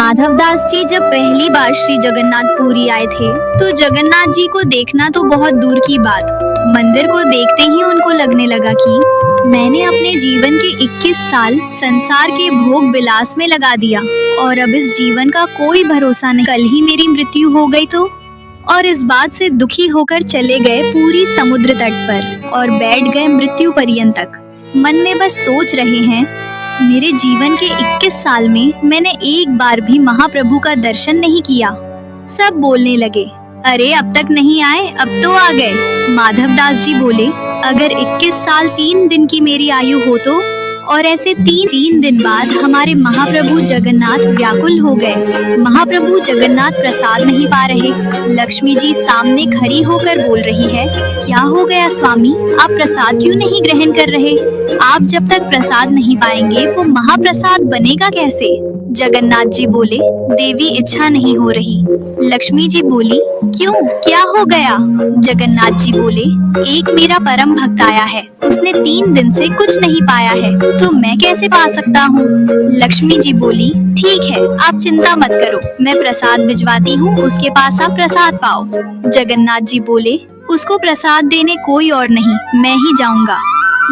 माधवदास जी जब पहली बार श्री जगन्नाथपुरी आए थे तो जगन्नाथ जी को देखना तो बहुत दूर की बात। मंदिर को देखते ही उनको लगने लगा कि मैंने अपने जीवन के 21 साल संसार के भोग विलास में लगा दिया और अब इस जीवन का कोई भरोसा नहीं, कल ही मेरी मृत्यु हो गई तो। और इस बात से दुखी होकर चले गए पूरी समुद्र तट पर और बैठ गए मृत्यु पर्यंत तक। मन में बस सोच रहे हैं, मेरे जीवन के 21 साल में मैंने एक बार भी महाप्रभु का दर्शन नहीं किया। सब बोलने लगे, अरे अब तक नहीं आए, अब तो आ गए। माधवदास जी बोले, अगर 21 साल 3 दिन की मेरी आयु हो तो, और ऐसे तीन दिन बाद हमारे महाप्रभु जगन्नाथ व्याकुल हो गए। महाप्रभु जगन्नाथ प्रसाद नहीं पा रहे। लक्ष्मी जी सामने खड़ी होकर बोल रही है, क्या हो गया स्वामी, आप प्रसाद क्यों नहीं ग्रहण कर रहे? आप जब तक प्रसाद नहीं पाएंगे वो महाप्रसाद बनेगा कैसे? जगन्नाथ जी बोले, देवी इच्छा नहीं हो रही। लक्ष्मी जी बोली, क्यों, क्या हो गया? जगन्नाथ जी बोले, एक मेरा परम भक्त आया है, उसने 3 दिन से कुछ नहीं पाया है, तो मैं कैसे पा सकता हूँ? लक्ष्मी जी बोली, ठीक है, आप चिंता मत करो, मैं प्रसाद भिजवाती हूँ, उसके पास आप प्रसाद पाओ। जगन्नाथ जी बोले, उसको प्रसाद देने कोई और नहीं, मैं ही जाऊँगा।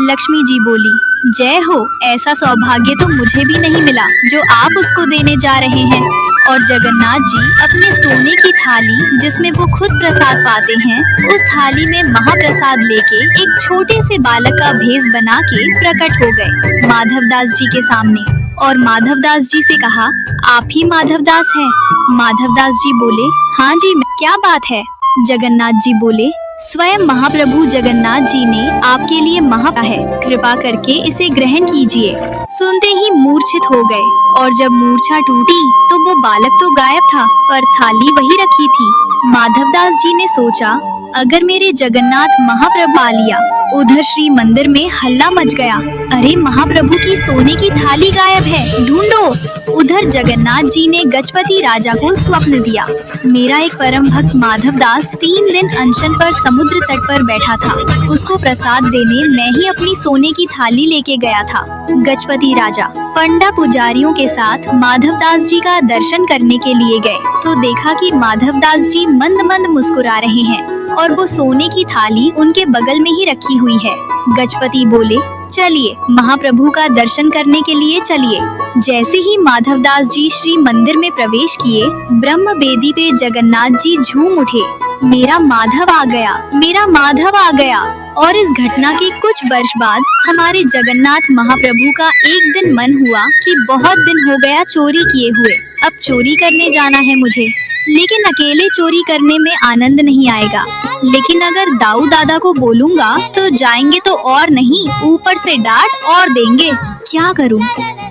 लक्ष्मी जी बोली, जय हो, ऐसा सौभाग्य तो मुझे भी नहीं मिला जो आप उसको देने जा रहे हैं। और जगन्नाथ जी अपने सोने की थाली जिसमें वो खुद प्रसाद पाते हैं, उस थाली में महाप्रसाद लेके एक छोटे से बालक का भेष बना के प्रकट हो गए माधवदास जी के सामने। और माधवदास जी से कहा, आप ही माधवदास हैं? माधवदास जी बोले, हाँ जी, क्या बात है? जगन्नाथ जी बोले, स्वयं महाप्रभु जगन्नाथ जी ने आपके लिए महा है, कृपा करके इसे ग्रहण कीजिए। सुनते ही मूर्छित हो गए और जब मूर्छा टूटी तो वो बालक तो गायब था पर थाली वही रखी थी। माधवदास जी ने सोचा, अगर मेरे जगन्नाथ महाप्रभु आ लिया। उधर श्री मंदिर में हल्ला मच गया, अरे महाप्रभु की सोने की थाली गायब है, ढूंढो। उधर जगन्नाथ जी ने गजपति राजा को स्वप्न दिया, मेरा एक परम भक्त माधवदास 3 दिन अनशन पर समुद्र तट पर बैठा था, उसको प्रसाद देने मैं ही अपनी सोने की थाली लेके गया था। गजपति राजा पंडा पुजारियों के साथ माधवदास जी का दर्शन करने के लिए गए तो देखा कि माधवदास जी मंद मंद मुस्कुरा रहे हैं और वो सोने की थाली उनके बगल में ही रखी हुई है। गजपति बोले, चलिए महाप्रभु का दर्शन करने के लिए चलिए। जैसे ही माधवदास जी श्री मंदिर में प्रवेश किए, ब्रह्म बेदी पे जगन्नाथ जी झूम उठे, मेरा माधव आ गया, मेरा माधव आ गया। और इस घटना के कुछ वर्ष बाद हमारे जगन्नाथ महाप्रभु का एक दिन मन हुआ कि बहुत दिन हो गया चोरी किए हुए, अब चोरी करने जाना है मुझे, लेकिन अकेले चोरी करने में आनंद नहीं आएगा, लेकिन अगर दाऊ दादा को बोलूंगा तो जाएंगे तो और नहीं, ऊपर से डांट और देंगे, क्या करूं?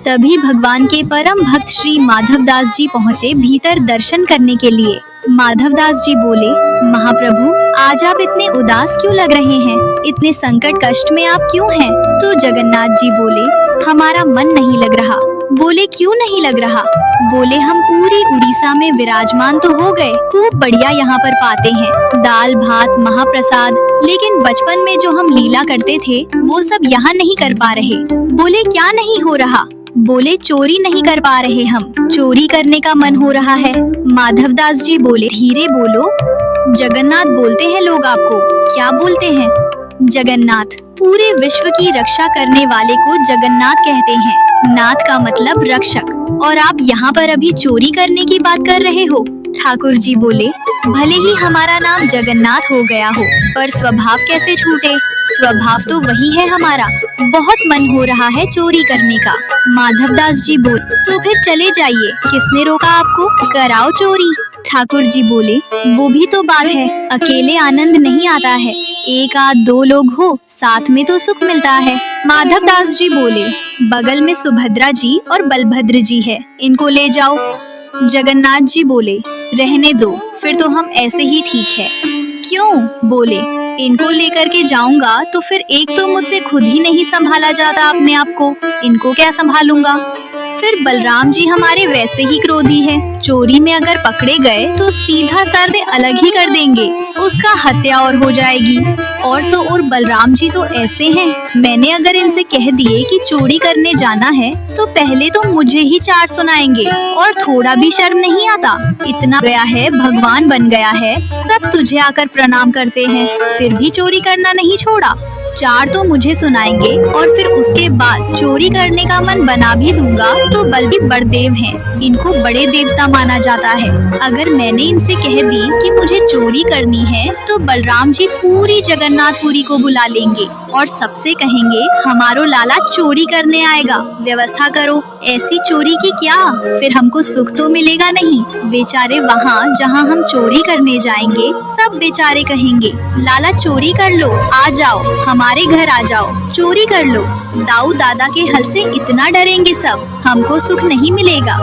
तभी भगवान के परम भक्त श्री माधवदास जी पहुँचे भीतर दर्शन करने के लिए। माधवदास जी बोले, महाप्रभु आज आप इतने उदास क्यों लग रहे हैं, इतने संकट कष्ट में आप क्यों हैं? तो जगन्नाथ जी बोले, हमारा मन नहीं लग रहा। बोले, क्यों नहीं लग रहा? बोले, हम पूरी उड़ीसा में विराजमान तो हो गए, खूब बढ़िया यहाँ पर पाते हैं, दाल भात महाप्रसाद, लेकिन बचपन में जो हम लीला करते थे वो सब यहाँ नहीं कर पा रहे। बोले, क्या नहीं हो रहा? बोले, चोरी नहीं कर पा रहे हम, चोरी करने का मन हो रहा है। माधवदास जी बोले, धीरे बोलो, जगन्नाथ बोलते हैं लोग आपको। क्या बोलते हैं? जगन्नाथ, पूरे विश्व की रक्षा करने वाले को जगन्नाथ कहते हैं। नाथ का मतलब रक्षक, और आप यहाँ पर अभी चोरी करने की बात कर रहे हो? ठाकुर जी बोले, भले ही हमारा नाम जगन्नाथ हो गया हो पर स्वभाव कैसे छूटे, स्वभाव तो वही है हमारा, बहुत मन हो रहा है चोरी करने का। माधवदास जी बोले, तो फिर चले जाइए, किसने रोका आपको, कराओ चोरी। ठाकुर जी बोले, वो भी तो बात है, अकेले आनंद नहीं आता है, एक आध 2 लोग हो साथ में तो सुख मिलता है। माधवदास जी बोले, बगल में सुभद्रा जी और बलभद्र जी है, इनको ले जाओ। जगन्नाथ जी बोले, रहने दो, फिर तो हम ऐसे ही ठीक है। क्यों? बोले, इनको लेकर के जाऊंगा तो फिर एक तो मुझसे खुद ही नहीं संभाला जाता अपने आप को, इनको क्या संभालूंगा? फिर बलराम जी हमारे वैसे ही क्रोधी है, चोरी में अगर पकड़े गए तो सीधा सर अलग ही कर देंगे, उसका हत्या और हो जाएगी। और तो और बलराम जी तो ऐसे हैं, मैंने अगर इनसे कह दिए कि चोरी करने जाना है तो पहले तो मुझे ही चार सुनाएंगे और थोड़ा भी शर्म नहीं आता। इतना गया है, भगवान बन गया है, सब तुझे आकर प्रणाम करते हैं, फिर भी चोरी करना नहीं छोड़ा। चार तो मुझे सुनाएंगे और फिर उसके बाद चोरी करने का मन बना भी दूंगा तो बल भी बड़देव हैं, इनको बड़े देवता माना जाता है। अगर मैंने इनसे कह दी कि मुझे चोरी करनी है तो बलराम जी पूरी जगन्नाथपुरी को बुला लेंगे और सबसे कहेंगे हमारो लाला चोरी करने आएगा, व्यवस्था करो। ऐसी चोरी की क्या, फिर हमको सुख तो मिलेगा नहीं। बेचारे वहाँ जहाँ हम चोरी करने जाएंगे सब बेचारे कहेंगे लाला चोरी कर लो, आ जाओ हमारे घर आ जाओ, चोरी कर लो। दाऊ दादा के हल से इतना डरेंगे सब, हमको सुख नहीं मिलेगा।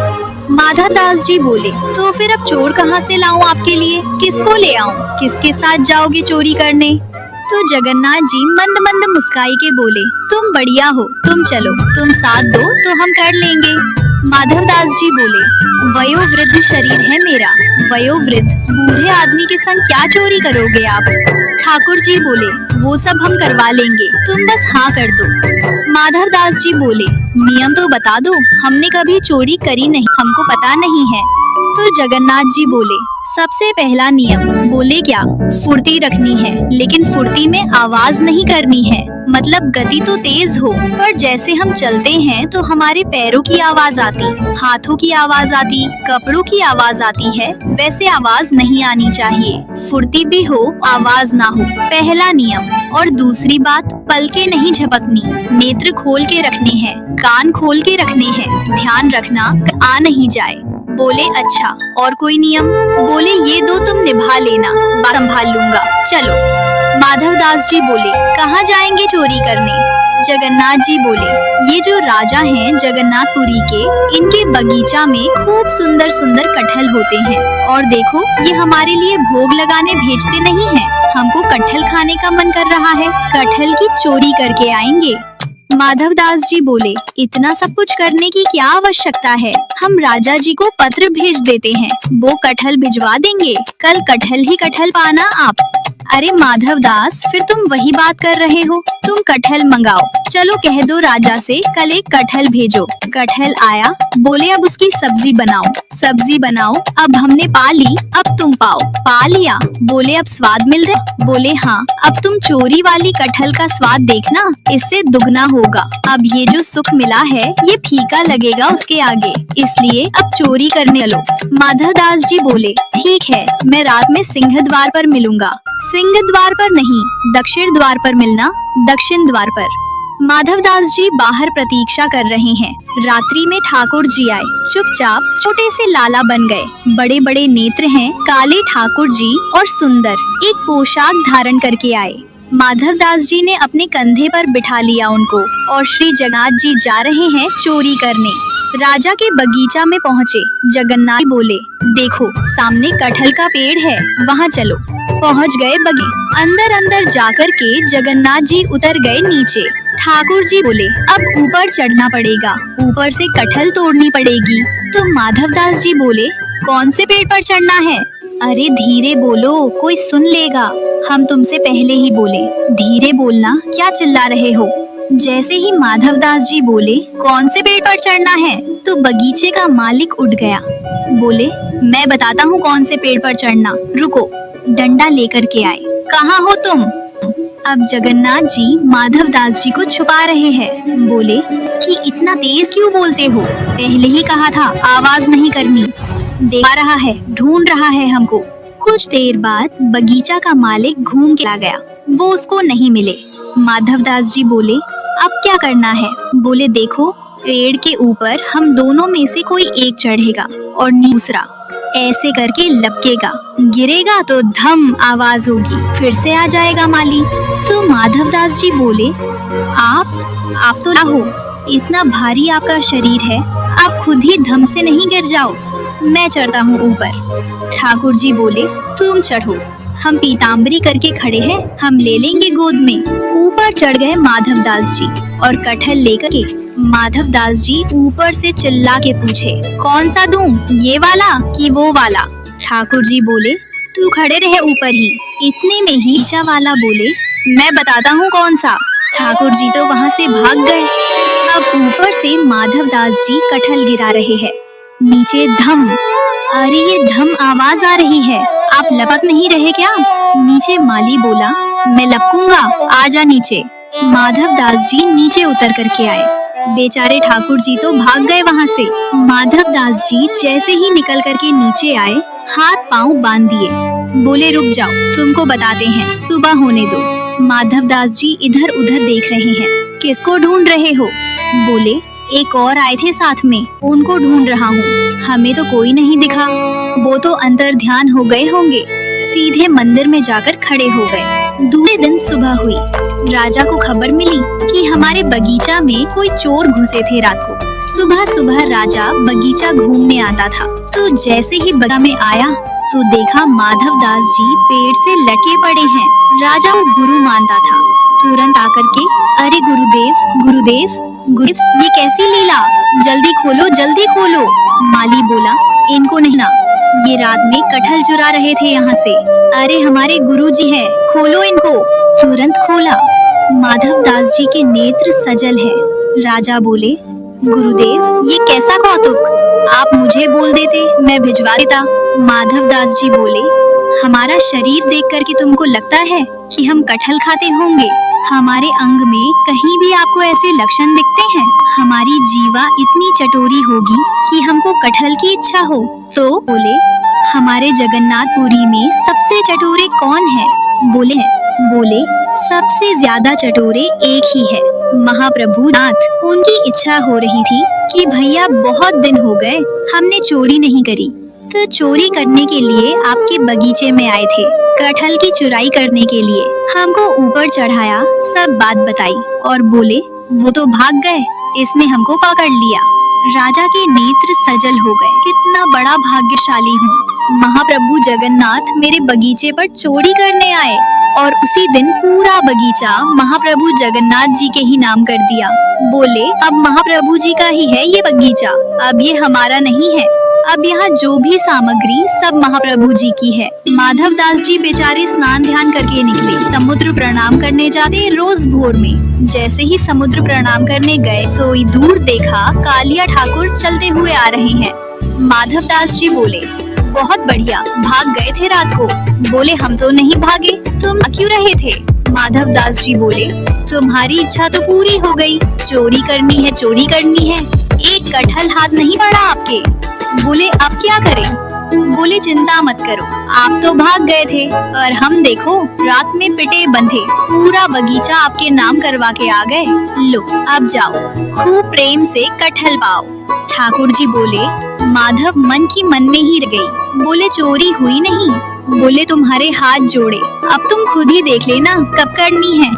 माधव दास जी बोले, तो फिर अब चोर कहाँ से लाऊं आपके लिए, किसको ले आऊं, किसके साथ जाओगे चोरी करने? तो जगन्नाथ जी मंद मंद मुस्काई के बोले, तुम बढ़िया हो, तुम चलो, तुम साथ दो तो हम कर लेंगे। माधव दास जी बोले, वयोवृद्ध शरीर है मेरा, वयोवृद्ध बूढ़े आदमी के संग क्या चोरी करोगे आप? ठाकुर जी बोले, वो सब हम करवा लेंगे, तुम बस हाँ कर दो। माधव दास जी बोले, नियम तो बता दो, हमने कभी चोरी करी नहीं, हमको पता नहीं है। तो जगन्नाथ जी बोले, सबसे पहला नियम, बोले क्या, फुर्ती रखनी है, लेकिन फुर्ती में आवाज नहीं करनी है, मतलब गति तो तेज हो, पर जैसे हम चलते हैं तो हमारे पैरों की आवाज आती, हाथों की आवाज आती, कपड़ों की आवाज आती है, वैसे आवाज नहीं आनी चाहिए, फुर्ती भी हो, आवाज ना हो, पहला नियम। और दूसरी बात, पलके नहीं झपकनी, नेत्र खोल के रखने हैं, कान खोल के रखने हैं, ध्यान रखना आ नहीं जाए। बोले, अच्छा और कोई नियम? बोले, ये दो तुम निभा लेना, बात संभाल लूंगा, चलो। माधव दास जी बोले, कहाँ जाएंगे चोरी करने? जगन्नाथ जी बोले, ये जो राजा हैं जगन्नाथपुरी के, इनके बगीचा में खूब सुंदर सुंदर कटहल होते हैं, और देखो ये हमारे लिए भोग लगाने भेजते नहीं हैं, हमको कटहल खाने का मन कर रहा है, कटहल की चोरी करके आएंगे। माधव दास जी बोले, इतना सब कुछ करने की क्या आवश्यकता है, हम राजा जी को पत्र भेज देते हैं, वो कटहल भिजवा देंगे, कल कटहल ही कटहल पाना आप। अरे माधव दास, फिर तुम वही बात कर रहे हो, तुम कटहल मंगाओ, चलो कह दो राजा से कल एक कटहल भेजो। कटहल आया, बोले अब उसकी सब्जी बनाओ, सब्जी बनाओ, अब हमने पा ली, अब तुम पाओ, पा लिया, बोले अब स्वाद मिल रहा, बोले हाँ, अब तुम चोरी वाली कटहल का स्वाद देखना, इससे दुगना होगा, अब ये जो सुख मिला है ये फीका लगेगा उसके आगे, इसलिए अब चोरी करने लो। माधव दास जी बोले, ठीक है, मैं रात में सिंह द्वार पर मिलूंगा। सिंह द्वार पर नहीं, दक्षिण द्वार पर मिलना, दक्षिण द्वार पर। माधव दास जी बाहर प्रतीक्षा कर रहे हैं। रात्रि में ठाकुर जी आए, चुपचाप छोटे से लाला बन गए, बड़े बड़े नेत्र हैं, काले ठाकुर जी और सुंदर एक पोशाक धारण करके आए। माधव दास जी ने अपने कंधे पर बिठा लिया उनको, और श्री जगन्नाथ जी जा रहे हैं चोरी करने। राजा के बगीचा में पहुँचे, जगन्नाथ बोले, देखो सामने कटहल का पेड़ है, वहाँ चलो। पहुँच गए बगी, अंदर अंदर जाकर के जगन्नाथ जी उतर गए नीचे। ठाकुर जी बोले, अब ऊपर चढ़ना पड़ेगा, ऊपर से कटहल तोड़नी पड़ेगी। तो माधव दास जी बोले, कौन से पेड़ पर चढ़ना है? अरे धीरे बोलो, कोई सुन लेगा, हम तुमसे पहले ही बोले, धीरे बोलना, क्या चिल्ला रहे हो? जैसे ही माधव दास जी बोले, कौन से पेड़ पर चढ़ना है, तो बगीचे का मालिक उठ गया, बोले, मैं बताता हूँ कौन से पेड़ पर चढ़ना, रुको। डंडा लेकर के आए, कहाँ हो तुम? अब जगन्नाथ जी माधव दास जी को छुपा रहे हैं, बोले कि इतना तेज क्यों बोलते हो, पहले ही कहा था आवाज नहीं करनी, देखा रहा है, ढूंढ रहा है हमको। कुछ देर बाद बगीचा का मालिक घूम के आ गया, वो उसको नहीं मिले। माधव दास जी बोले, अब क्या करना है? बोले, देखो पेड़ के ऊपर हम दोनों में से कोई एक चढ़ेगा और दूसरा ऐसे करके लपकेगा, गिरेगा तो धम आवाज होगी, फिर से आ जाएगा माली। तो माधव दास जी बोले, आप तो ना हो, इतना भारी आपका शरीर है, आप खुद ही धम से नहीं गिर जाओ, मैं चढ़ता हूँ ऊपर। ठाकुर जी बोले, तुम चढ़ो, हम पीताम्बरी करके खड़े हैं, हम ले लेंगे गोद में। ऊपर चढ़ गए माधव दास जी और कटहल लेकर के माधव दास जी ऊपर से चिल्ला के पूछे, कौन सा दूं, ये वाला कि वो वाला? ठाकुर जी बोले, तू खड़े रहे ऊपर ही। इतने में ही नीचा वाला बोले, मैं बताता हूँ कौन सा। ठाकुर जी तो वहाँ से भाग गए। अब ऊपर से माधव दास जी कटहल गिरा रहे हैं। नीचे धम, अरे ये धम आवाज आ रही है, आप लपक नहीं रहे क्या? नीचे माली बोला, मैं लपकूंगा, आजा नीचे। माधव दास जी नीचे उतर करके आए। बेचारे ठाकुर जी तो भाग गए वहाँ से। माधव दास जी जैसे ही निकल करके नीचे आए, हाथ पांव बांध दिए, बोले रुक जाओ, तुमको बताते हैं, सुबह होने दो। माधव दास जी इधर उधर देख रहे हैं, किसको ढूंढ रहे हो? बोले, एक और आए थे साथ में, उनको ढूंढ रहा हूँ, हमें तो कोई नहीं दिखा। वो तो अंतर ध्यान हो गए होंगे, सीधे मंदिर में जाकर खड़े हो गए। दूसरे दिन सुबह हुई, राजा को खबर मिली कि हमारे बगीचा में कोई चोर घुसे थे रात को। सुबह सुबह राजा बगीचा घूमने आता था, तो जैसे ही बगीचा में आया तो देखा माधव दास जी पेड़ से लटके पड़े हैं। राजा को गुरु मानता था, तुरंत आकर के, अरे गुरुदेव गुरुदेव गुरुदेव, ये कैसी लीला, जल्दी खोलो जल्दी खोलो। माली बोला, इनको नहीं ना, ये रात में कटहल चुरा रहे थे यहाँ से। अरे हमारे गुरुजी हैं, खोलो इनको। तुरंत खोला, माधव दास जी के नेत्र सजल है। राजा बोले, गुरुदेव ये कैसा कौतुक, आप मुझे बोल देते, मैं भिजवा देता। माधव दास जी बोले, हमारा शरीर देख करके तुमको लगता है कि हम कटहल खाते होंगे? हमारे अंग में कहीं भी आपको ऐसे लक्षण दिखते हैं? हमारी जीवा इतनी चटोरी होगी कि हमको कटहल की इच्छा हो? तो बोले, हमारे जगन्नाथपुरी में सबसे चटोरे कौन है? बोले सबसे ज्यादा चटोरे एक ही है, महाप्रभु नाथ। उनकी इच्छा हो रही थी कि भैया बहुत दिन हो गए हमने चोरी नहीं करी, तो चोरी करने के लिए आपके बगीचे में आए थे, कटहल की चुराई करने के लिए। हमको ऊपर चढ़ाया, सब बात बताई और बोले वो तो भाग गए, इसने हमको पकड़ लिया। राजा के नेत्र सजल हो गए, कितना बड़ा भाग्यशाली हूँ, महाप्रभु जगन्नाथ मेरे बगीचे पर चोरी करने आए और उसी दिन पूरा बगीचा महाप्रभु जगन्नाथ जी के ही नाम कर दिया। बोले, अब महाप्रभु जी का ही है ये बगीचा, अब ये हमारा नहीं है, अब यहाँ जो भी सामग्री सब महाप्रभु जी की है। माधव दास जी बेचारे स्नान ध्यान करके निकले, समुद्र प्रणाम करने जाते रोज भोर में। जैसे ही समुद्र प्रणाम करने गए, सोई दूर देखा कालिया ठाकुर चलते हुए आ रहे हैं। माधव दास जी बोले, बहुत बढ़िया, भाग गए थे रात को? बोले, हम तो नहीं भागे, तुम क्यों रहे थे? माधव दास जी बोले, तुम्हारी इच्छा तो पूरी हो गई, चोरी करनी है चोरी करनी है, एक कटहल हाथ नहीं पड़ा आपके। बोले, अब क्या करें? बोले, चिंता मत करो, आप तो भाग गए थे, और हम देखो रात में पिटे बंधे पूरा बगीचा आपके नाम करवा के आ गए। लो अब जाओ, खूब प्रेम से कटहल पाओ। ठाकुर जी बोले, माधव मन की मन में ही रह गई। बोले, चोरी हुई नहीं। बोले, तुम्हारे हाथ जोड़े, अब तुम खुद ही देख लेना कब करनी है।